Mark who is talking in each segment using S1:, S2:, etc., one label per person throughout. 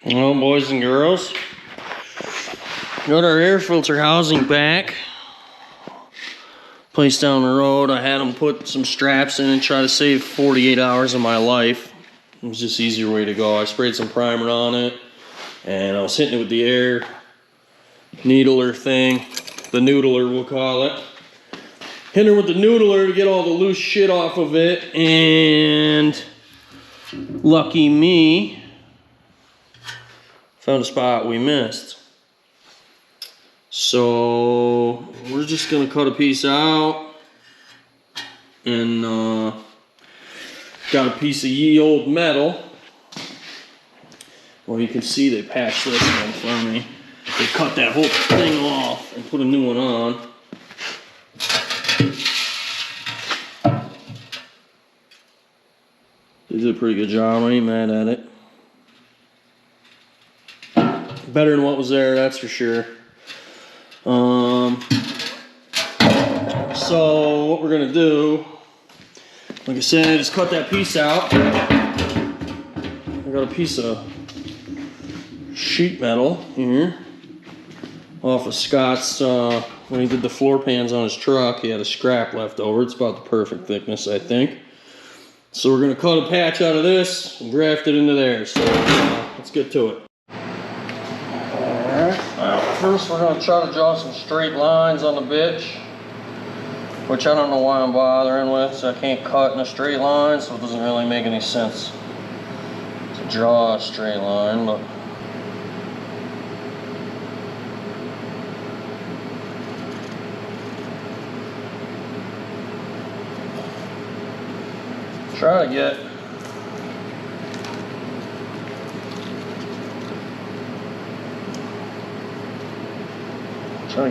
S1: Well, boys and girls, got our air filter housing back. Place down the road. I had them put some straps in and try to save 48 hours of my life. It was just easier way to go. I sprayed some primer on it, and I was hitting it with the air needler thing, the noodler we'll call it. Hit her with the noodler to get all the loose shit off of it, and lucky me, found a spot we missed. So we're just gonna cut a piece out, and got a piece of ye old metal. Well, you can see they patched this one for me. They cut that whole thing off and put a new one on. They did a pretty good job. I ain't mad at it. Better than what was there, that's for sure. So what we're gonna do, like I said, is cut that piece out. I got a piece of sheet metal here off of Scott's, when he did the floor pans on his truck, he had a scrap left over. It's about the perfect thickness, I think. So we're gonna cut a patch out of this and graft it into there. So let's get to it. Alright, first we're gonna try to draw some straight lines on the bitch, which I don't know why I'm bothering with, so I can't cut in a straight line, so it doesn't really make any sense to draw a straight line, but try to get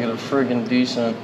S1: a friggin' decent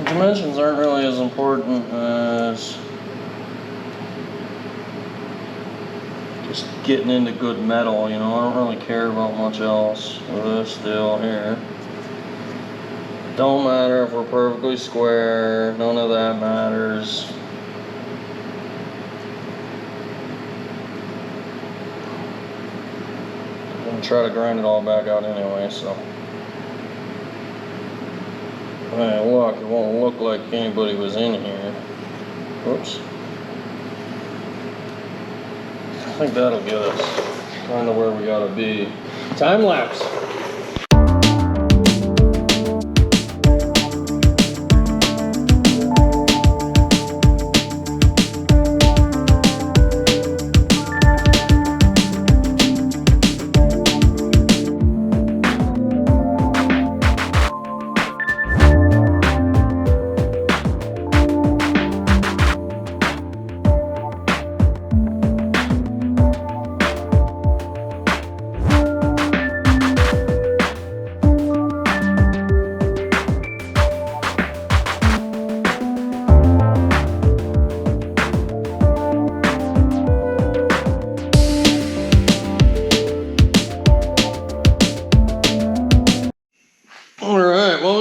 S1: dimensions aren't really as important as just getting into good metal, you know. I don't really care about much else with this deal here. Don't matter if we're perfectly square, none of that matters. I'm gonna try to grind it all back out anyway, so. Hey, look, it won't look like anybody was in here. Whoops. I think that'll get us kind of where we gotta be. Time lapse.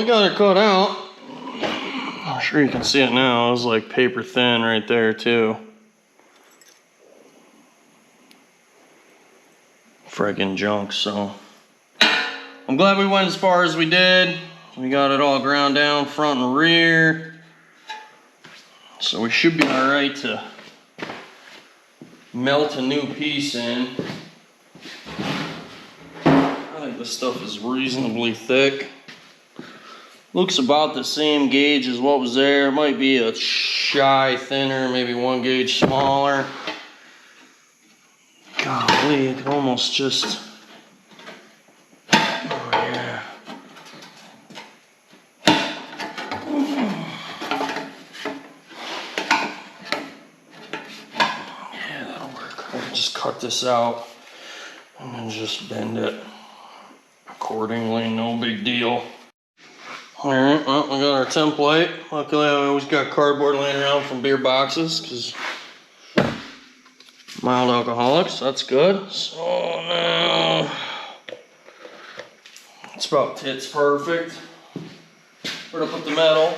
S1: Got it cut out. I'm sure you can see it now. It was like paper thin right there too. Friggin' junk. So I'm glad we went as far as we did. We got it all ground down front and rear, so we should be all right to melt a new piece in. I think this stuff is reasonably thick. Looks about the same gauge as what was there. It might be a shy thinner, maybe 1 gauge smaller. Golly, it could almost just, oh yeah. just cut this out and then just bend it accordingly, no big deal. Alright, well, we got our template. Luckily I always got cardboard laying around from beer boxes because mild alcoholics, that's good. So now it's about tits perfect. Where to put the metal?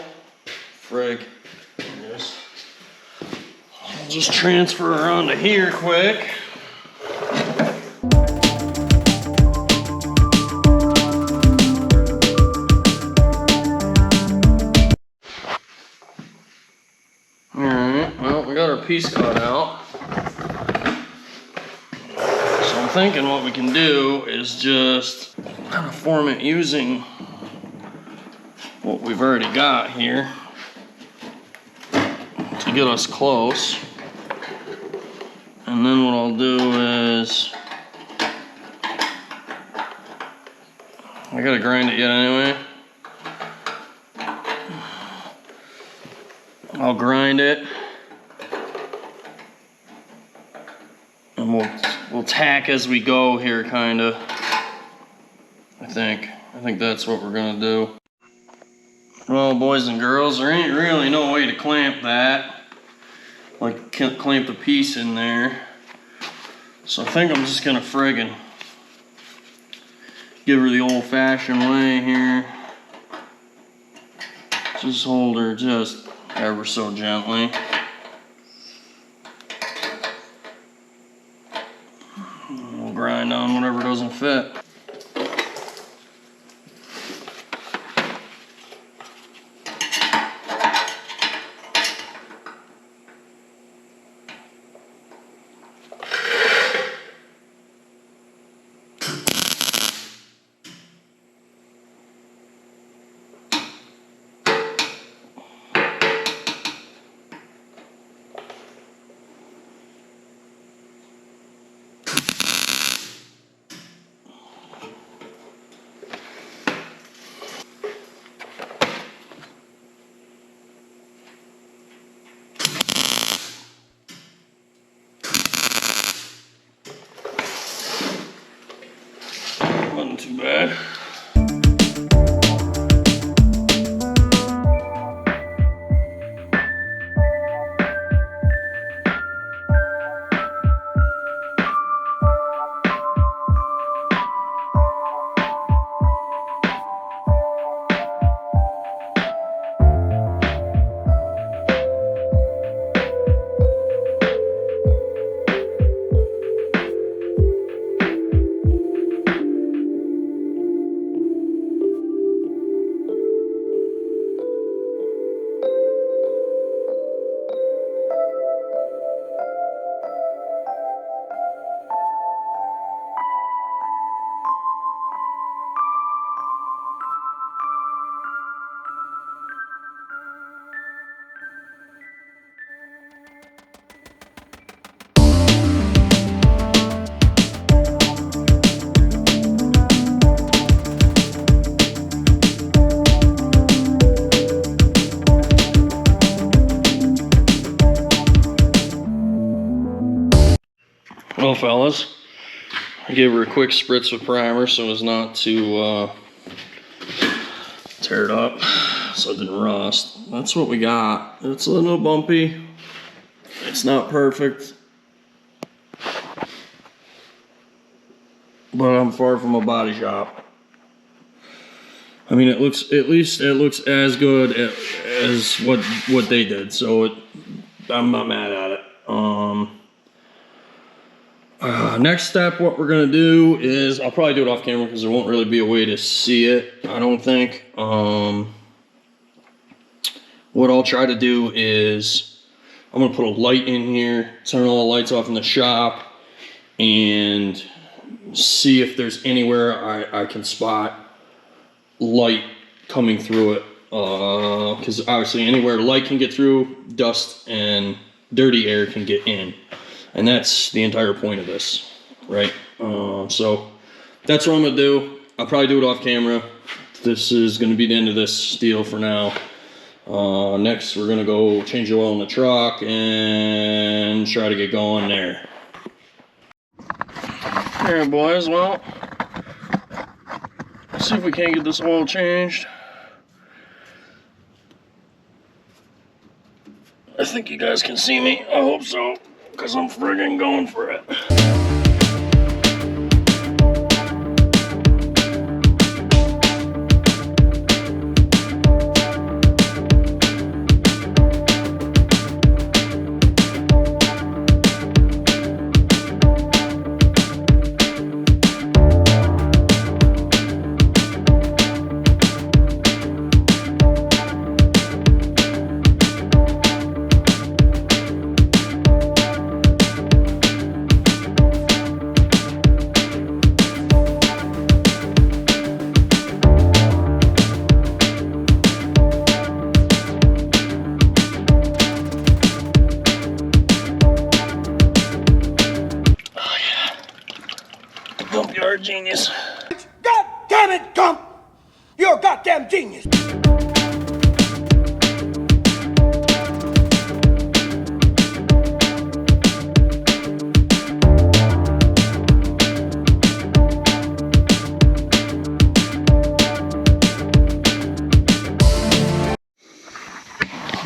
S1: Frig. Yes. I'll just transfer her onto here quick. Alright, well, we got our piece cut out. So I'm thinking what we can do is just kind of form it using what we've already got here to get us close. And then what I'll do is, I gotta grind it yet anyway. I'll grind it and we'll tack as we go here, kinda. I think that's what we're gonna do. Well, boys and girls, there ain't really no way to clamp that. Like, can't clamp the piece in there. So I think I'm just gonna friggin' give her the old-fashioned way here. Just hold her just ever so gently. And we'll grind on whatever doesn't fit. Wasn't too bad. Well, fellas, I gave her a quick spritz of primer so as not to tear it up, so it didn't rust. That's what we got. It's a little bumpy. It's not perfect, but I'm far from a body shop. I mean, it looks, at least it looks as good as what they did, so I'm not mad at it. Next step, what we're gonna do is, I'll probably do it off camera because there won't really be a way to see it, I don't think. What I'll try to do is, I'm gonna put a light in here, turn all the lights off in the shop, and see if there's anywhere I can spot light coming through it. Because obviously anywhere light can get through, dust and dirty air can get in. And that's the entire point of this, right? So that's what I'm gonna do. I'll probably do it off camera. This is gonna be the end of this deal for now. Next, we're gonna go change the oil in the truck and try to get going there. Alright boys, well, let's see if we can't get this oil changed. I think you guys can see me. I hope so, because I'm friggin' going for it. Gump, you're a genius.
S2: God damn it, Gump! You're a goddamn genius!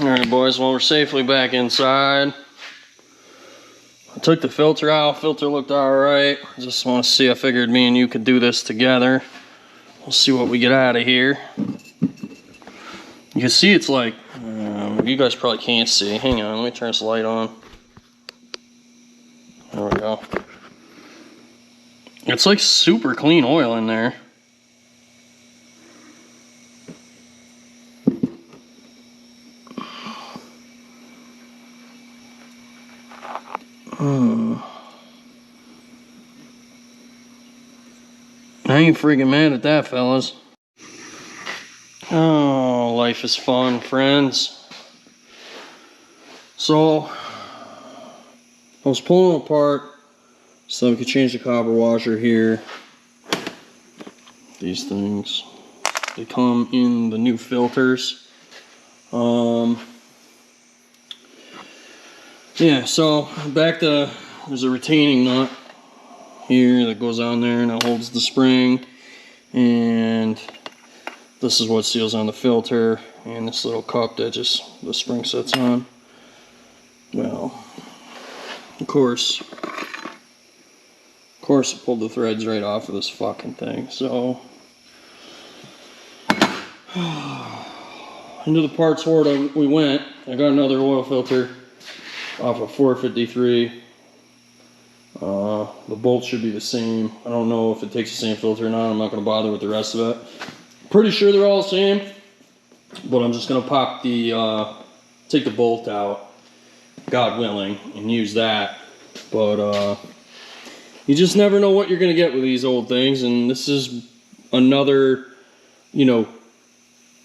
S1: Alright boys, well we're safely back inside. I took the filter out, filter looked alright. Just want to see, I figured me and you could do this together. We'll see what we get out of here. You can see it's like, you guys probably can't see. Hang on, let me turn this light on. There we go. It's like super clean oil in there. I ain't freaking mad at that, fellas. Oh, life is fun, friends. So, I was pulling them apart so we could change the copper washer here. These things, they come in the new filters. Yeah, so back to, there's a retaining nut here that goes on there and it holds the spring, and this is what seals on the filter, and this little cup that just the spring sets on. Well, of course it pulled the threads right off of this fucking thing. So into the parts hoard we went. I got another oil filter off of 453. The bolts should be the same. I don't know if it takes the same filter or not. I'm not going to bother with the rest of it. Pretty sure they're all the same, but I'm just going to pop the take the bolt out, God willing, and use that. But you just never know what you're going to get with these old things, and this is another, you know,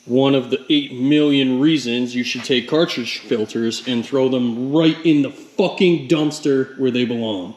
S1: one of the 8 million reasons you should take cartridge filters and throw them right in the fucking dumpster where they belong.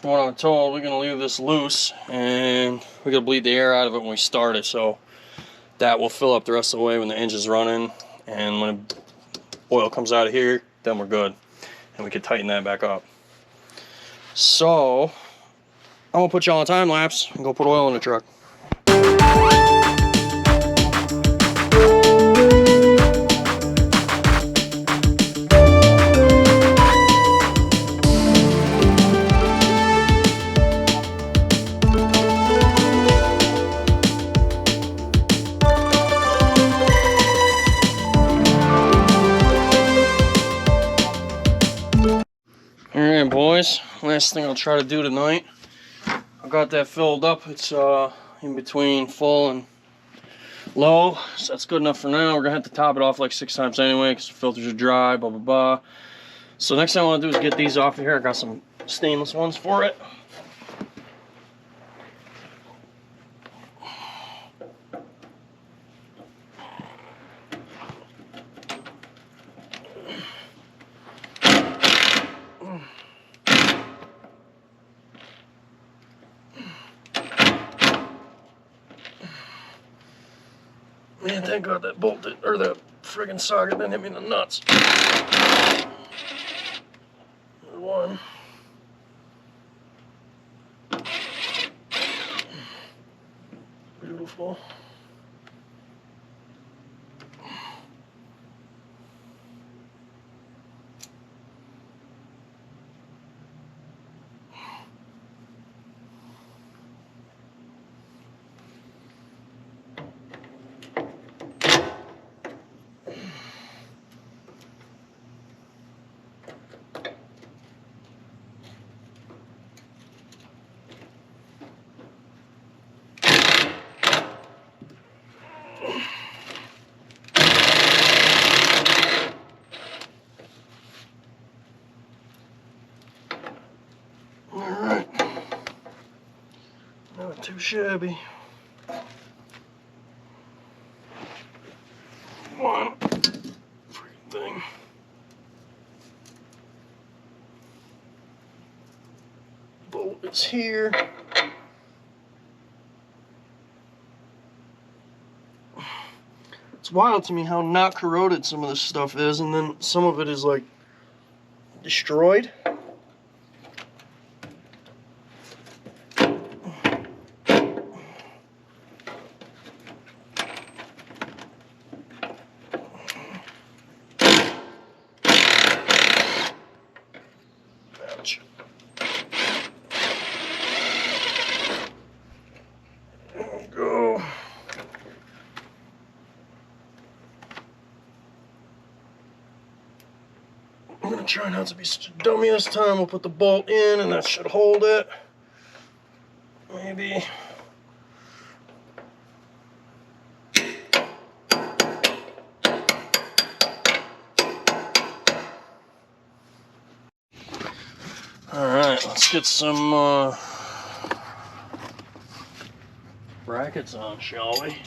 S1: From what I'm told, we're going to leave this loose and we're going to bleed the air out of it when we start it. So That will fill up the rest of the way when the engine's running, and when oil comes out of here, then we're good. And we can tighten that back up. So, I'm gonna put you on a time lapse and go put oil in the truck. Alright boys, last thing I'll try to do tonight. I got that filled up. It's in between full and low, so that's good enough for now. We're gonna have to top it off like 6 times anyway because the filters are dry, blah blah blah. So next thing I want to do is get these off of here. I got some stainless ones for it. Man, thank God that bolt did, or that friggin' socket didn't hit me in the nuts. One. Beautiful. Alright. Not too shabby. One freaking thing. Bolt is here. It's wild to me how not corroded some of this stuff is, and then some of it is like destroyed. Ouch. There we go. I'm gonna try not to be such a dummy this time. We'll put the bolt in and that should hold it. Maybe. Alright, let's get some brackets on, shall we?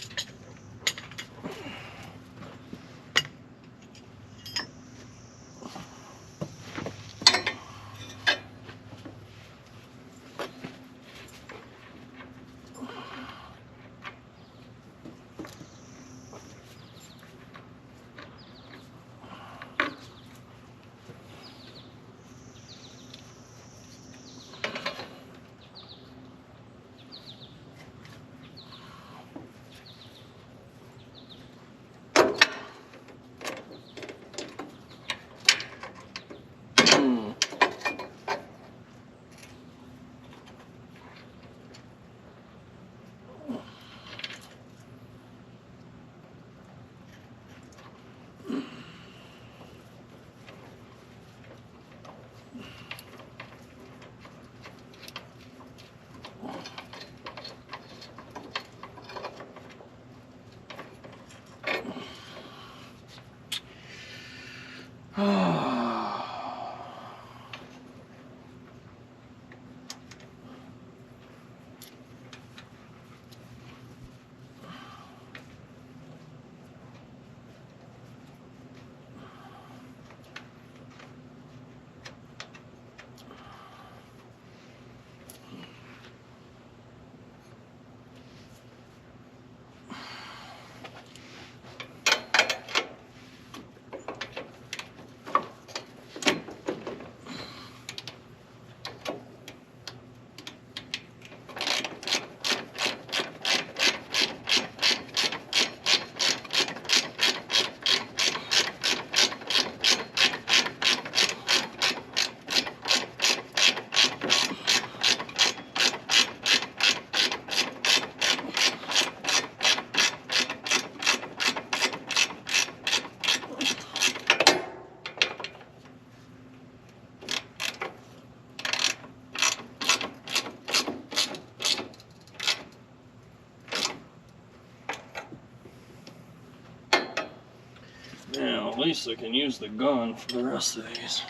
S1: At least I can use the gun for the rest of these.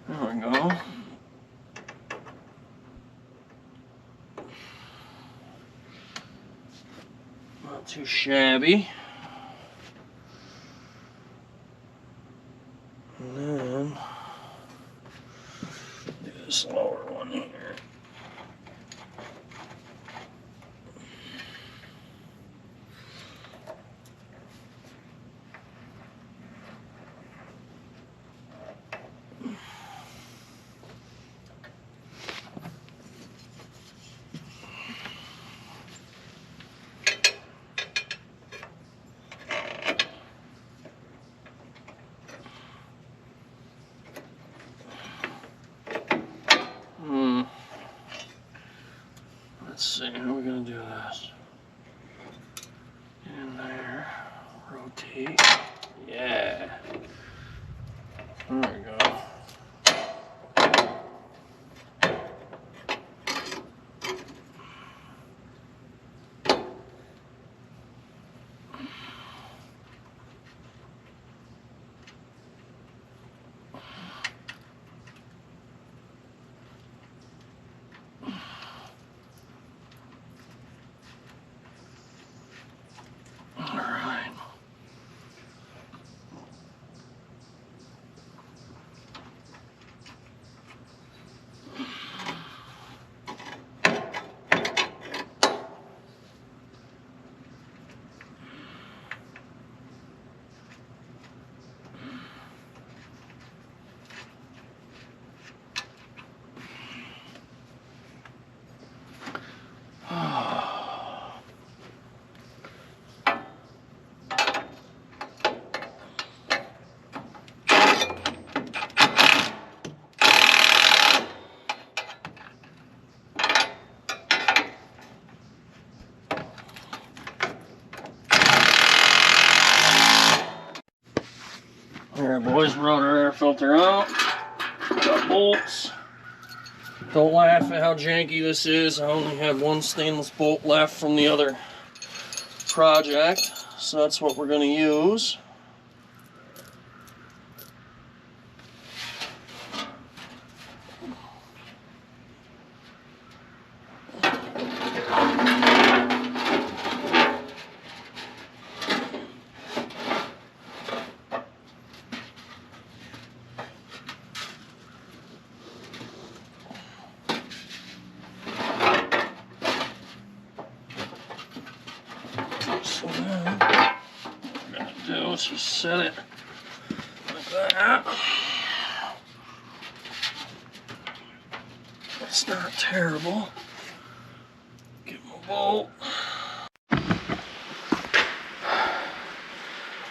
S1: There we go. Not too shabby. And then do this lower one here. Let's see, how are we gonna do this? In there, rotate. Yeah. There we go. Alright boys, brought our air filter out. Got bolts. Don't laugh at how janky this is. I only have one stainless bolt left from the other project, so that's what we're going to use. So then, what we're going to do is just set it like that. It's not terrible. Get my bolt.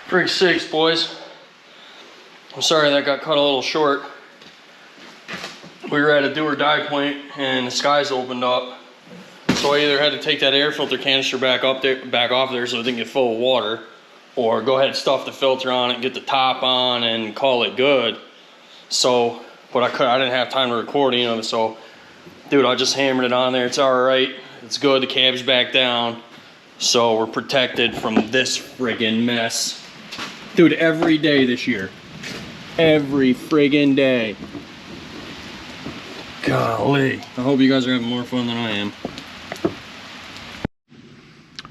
S1: Frig sakes, boys. I'm sorry that got cut a little short. We were at a do or die point and the skies opened up. So I either had to take that air filter canister back off there so it didn't get full of water, or go ahead and stuff the filter on it, get the top on, and call it good. So, but I didn't have time to record any of it. So, dude, I just hammered it on there. It's all right. It's good. The cab's back down, so we're protected from this friggin' mess, dude. Every day this year, every friggin' day. Golly, I hope you guys are having more fun than I am.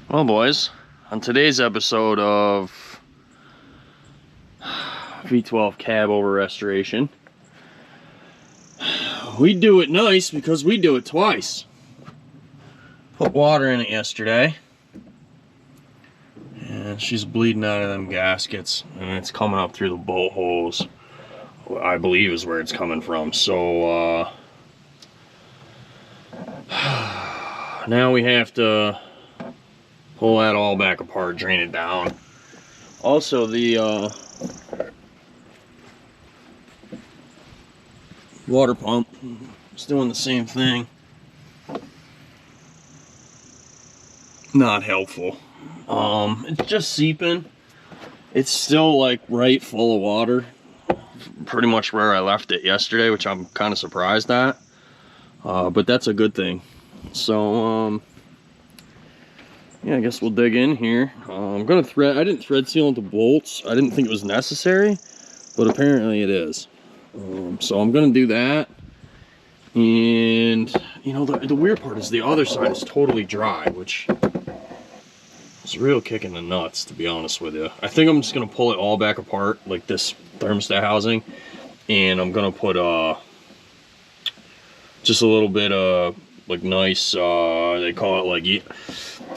S1: Well, boys, on today's episode of V12 Cabover restoration, we do it nice because we do it twice. Put water in it yesterday, and she's bleeding out of them gaskets, and it's coming up through the bolt holes, I believe is where it's coming from. So now we have to pull that all back apart, drain it down. Also, the water pump is doing the same thing. not helpful. It's just seeping. It's still like right full of water, pretty much where I left it yesterday, which I'm kind of surprised at, but that's a good thing. So yeah, I guess we'll dig in here. I'm gonna thread. I didn't thread seal into bolts. I didn't think it was necessary, but apparently it is. So I'm gonna do that. And you know, the weird part is the other side is totally dry, which is a real kick in the nuts, to be honest with you. I think I'm just gonna pull it all back apart, like this thermostat housing, and I'm gonna put just a little bit of like nice, they call it like, you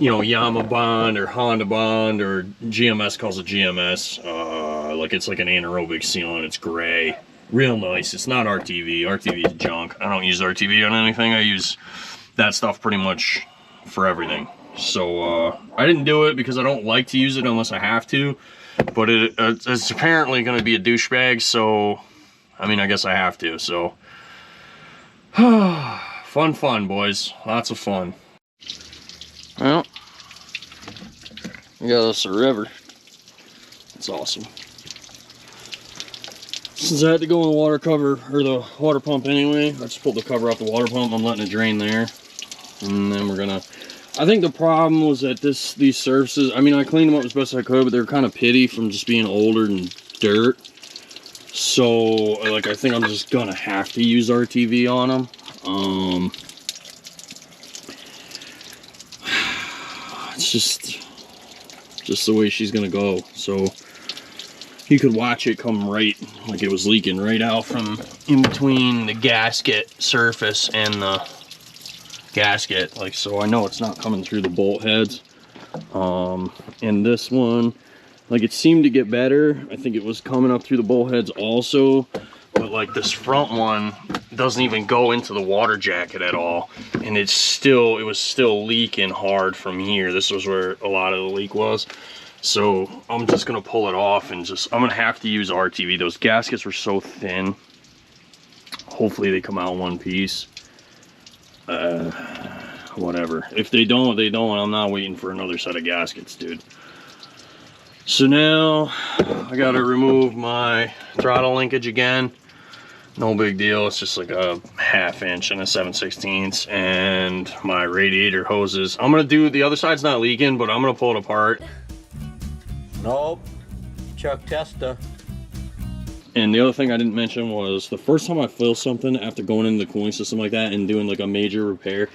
S1: know, Yamaha bond or Honda bond, or GMS calls it GMS. Like it's like an anaerobic sealant. It's gray, real nice. It's not RTV. RTV is junk. I don't use RTV on anything. I use that stuff pretty much for everything. So I didn't do it because I don't like to use it unless I have to. But it's apparently going to be a douchebag. So I mean, I guess I have to. So fun, boys. Lots of fun. Well, we got us a river. It's awesome. Since I had to go in the water cover, or the water pump anyway, I just pulled the cover off the water pump. I'm letting it drain there. And then we're gonna, I think the problem was that these surfaces, I mean, I cleaned them up as best I could, but they're kind of pitty from just being older and dirt. So, like, I think I'm just gonna have to use RTV on them. It's just the way she's gonna go. So you could watch it come right, like it was leaking right out from in between the gasket surface and the gasket. Like, so I know it's not coming through the bolt heads. And this one, like, it seemed to get better. I think it was coming up through the bolt heads also, but like this front one doesn't even go into the water jacket at all, and it was still leaking hard from here. This was where a lot of the leak was. So I'm just gonna pull it off, and I'm gonna have to use RTV. Those gaskets were so thin. Hopefully they come out in one piece. Whatever. If they don't, they don't. I'm not waiting for another set of gaskets, dude. So now I gotta remove my throttle linkage again. No big deal. It's just like a 1/2 inch and a 7/16, and my radiator hoses. I'm gonna do, the other side's not leaking, but I'm gonna pull it apart.
S3: Nope. Chuck Testa.
S1: And the other thing I didn't mention was the first time I fill something after going into the cooling system like that and doing like a major repair,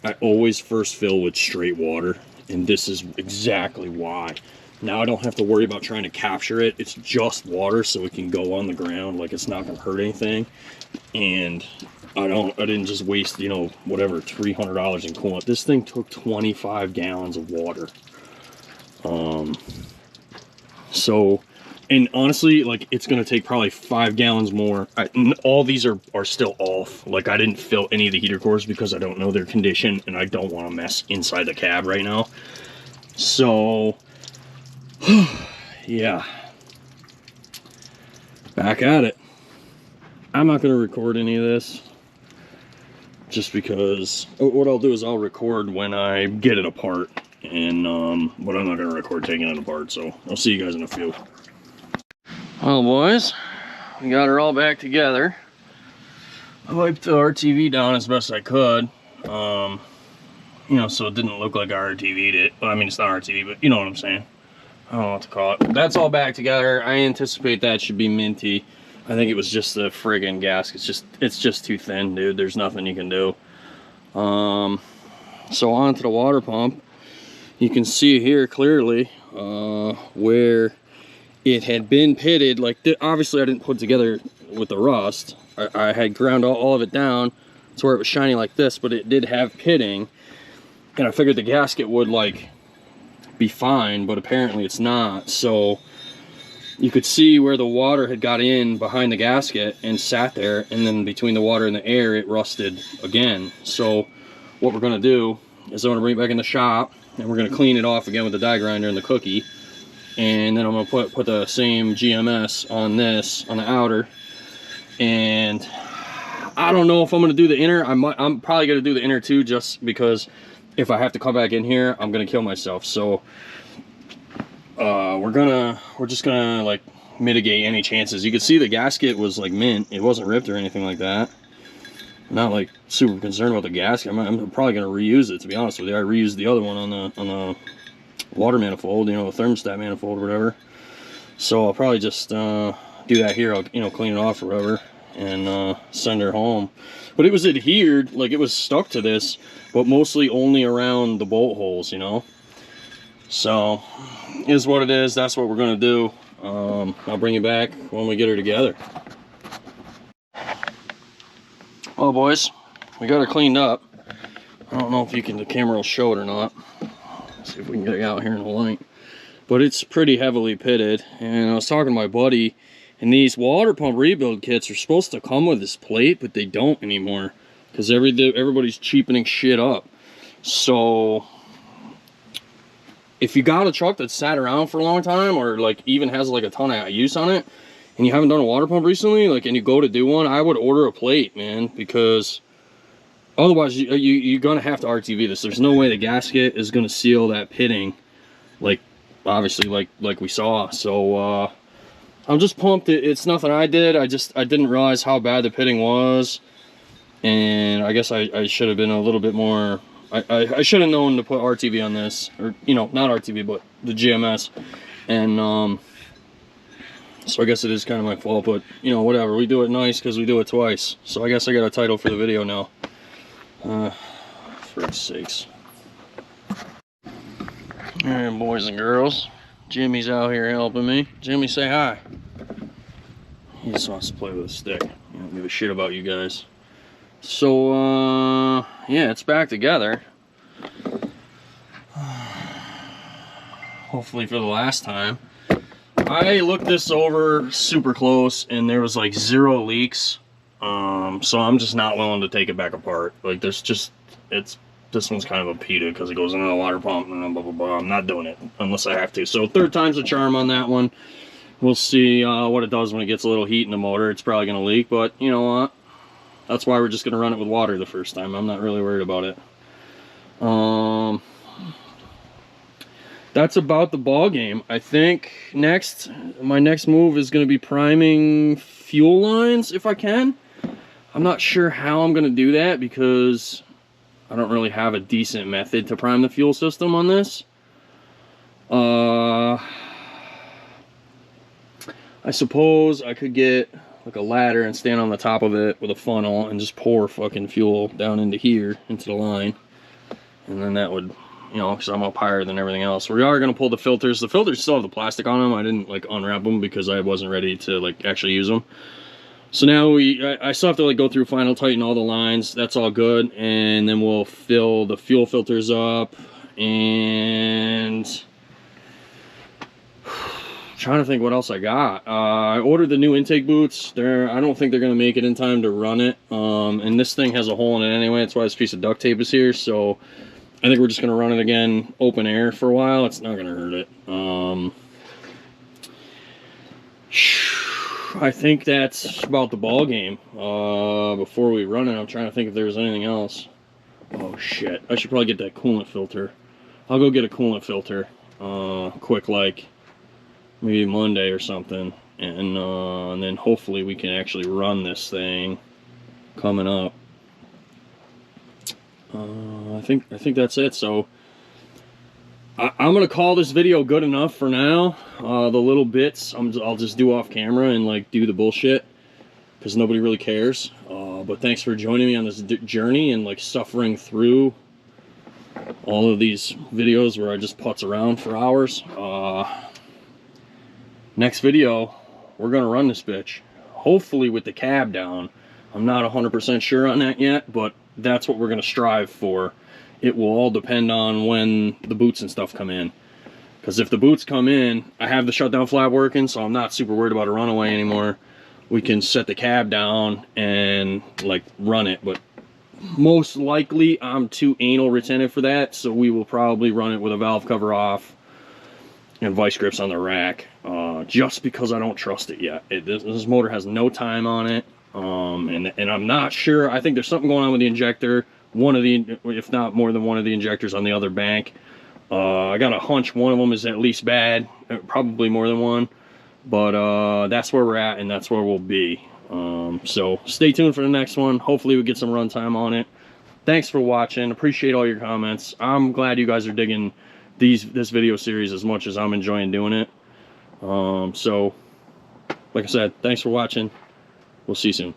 S1: I always first fill with straight water, and this is exactly why. Now I don't have to worry about trying to capture it. It's just water, so it can go on the ground. Like, it's not gonna hurt anything. And I didn't just waste, you know, whatever, $300 in coolant. This thing took 25 gallons of water. So, and honestly, like, it's gonna take probably 5 gallons more. All these are still off. Like, I didn't fill any of the heater cores because I don't know their condition, and I don't want to mess inside the cab right now. So yeah, back at it. I'm not going to record any of this just because what I'll do is I'll record when I get it apart, and but I'm not going to record taking it apart. So I'll see you guys in a few. Well, boys, we got her all back together. I wiped the RTV down as best I could, you know, so it didn't look like I RTV'd it. Well, I mean, it's not RTV, but you know what I'm saying. I don't know what to call it. That's all back together. I anticipate that should be minty. I think it was just the friggin' gasket. It's just too thin, dude. There's nothing you can do. So onto the water pump. You can see here clearly where it had been pitted. Like, obviously I didn't put it together with the rust. I had ground all of it down to where it was shiny like this, but it did have pitting. And I figured the gasket would, like, be fine, but apparently it's not. So you could see where the water had got in behind the gasket and sat there, and then between the water and the air it rusted again. So what we're going to do is I'm going to bring it back in the shop, and we're going to clean it off again with the die grinder and the cookie, and then I'm going to put the same GMS on this, on the outer. And I don't know if I'm going to do the inner. I'm probably going to do the inner too, just because if I have to come back in here, I'm gonna kill myself. So we're just gonna like mitigate any chances. You can see the gasket was like mint. It wasn't ripped or anything like that. I'm not like super concerned about the gasket. I'm probably gonna reuse it, to be honest with you. I reused the other one on the water manifold, you know, the thermostat manifold or whatever. So I'll probably just do that here. I'll, you know, clean it off or whatever and send her home. But it was adhered, like it was stuck to this, but mostly only around the bolt holes, you know. So is what it is. That's what we're gonna do. I'll bring you back when we get her together. Well, boys, we got her cleaned up. I don't know if the camera will show it or not. Let's see if we can get it out here in the light. But it's pretty heavily pitted. And I was talking to my buddy, and these water pump rebuild kits are supposed to come with this plate, but they don't anymore because everybody's cheapening shit up. So if you got a truck that's sat around for a long time, or like even has like a ton of use on it, and you haven't done a water pump recently, like, and you go to do one, I would order a plate, man, because otherwise you're gonna have to RTV this. There's no way the gasket is gonna seal that pitting, like obviously like we saw. So I'm just pumped. It's nothing I did. I didn't realize how bad the pitting was, and I guess I should have been a little bit more. I should have known to put RTV on this, or, you know, not RTV, but the GMS, and so I guess it is kind of my fault, but, you know, whatever. We do it nice because we do it twice. So I guess I got a title for the video now. For sakes. Alright, boys and girls. Jimmy's out here helping me. Jimmy, say hi. He just wants to play with a stick. He don't give a shit about you guys. So, yeah, it's back together. Hopefully for the last time. I looked this over super close and there was like 0 leaks. So I'm just not willing to take it back apart. Like there's just, this one's kind of a PETA because it goes into the water pump and blah, blah, blah. I'm not doing it unless I have to. So 3rd time's a charm on that one. We'll see what it does when it gets a little heat in the motor. It's probably going to leak, but you know what? That's why we're just going to run it with water the first time. I'm not really worried about it. That's about the ball game. I think my next move is going to be priming fuel lines if I can. I'm not sure how I'm going to do that because I don't really have a decent method to prime the fuel system on this. I suppose I could get like a ladder and stand on the top of it with a funnel and just pour fucking fuel down into here, into the line. And then that would, you know, because I'm up higher than everything else. We are going to pull the filters. The filters still have the plastic on them. I didn't like unwrap them because I wasn't ready to like actually use them. So now I still have to like go through, final tighten all the lines. That's all good. And then we'll fill the fuel filters up. And trying to think what else I got. I ordered the new intake boots. I don't think they're going to make it in time to run it. And this thing has a hole in it anyway. That's why this piece of duct tape is here. So I think we're just going to run it again open air for a while. It's not going to hurt it. I think that's about the ball game. Before we run it, I'm trying to think if there's anything else. Oh shit, I should probably get that coolant filter. I'll go get a coolant filter quick, like maybe Monday or something, and then hopefully we can actually run this thing coming up. I think that's it. So I'm gonna call this video good enough for now. The little bits I'll just do off camera and like do the bullshit because nobody really cares. But thanks for joining me on this journey and like suffering through all of these videos where I just putz around for hours. Next video, we're gonna run this bitch, hopefully with the cab down. I'm not 100% sure on that yet, but that's what we're gonna strive for. It will all depend on when the boots and stuff come in. Because if the boots come in, I have the shutdown flap working, so I'm not super worried about a runaway anymore. We can set the cab down and like run it, but most likely I'm too anal retentive for that, so we will probably run it with a valve cover off and vice grips on the rack, just because I don't trust it yet. This motor has no time on it, and I'm not sure. I think there's something going on with the injector. one of the, if not more than one of the injectors on the other bank. I got a hunch one of them is at least bad, probably more than one, but that's where we're at and that's where we'll be. So stay tuned for the next one. Hopefully we get some runtime on it. Thanks for watching. Appreciate all your comments. I'm glad you guys are digging this video series as much as I'm enjoying doing it. So like I said, thanks for watching. We'll see you soon.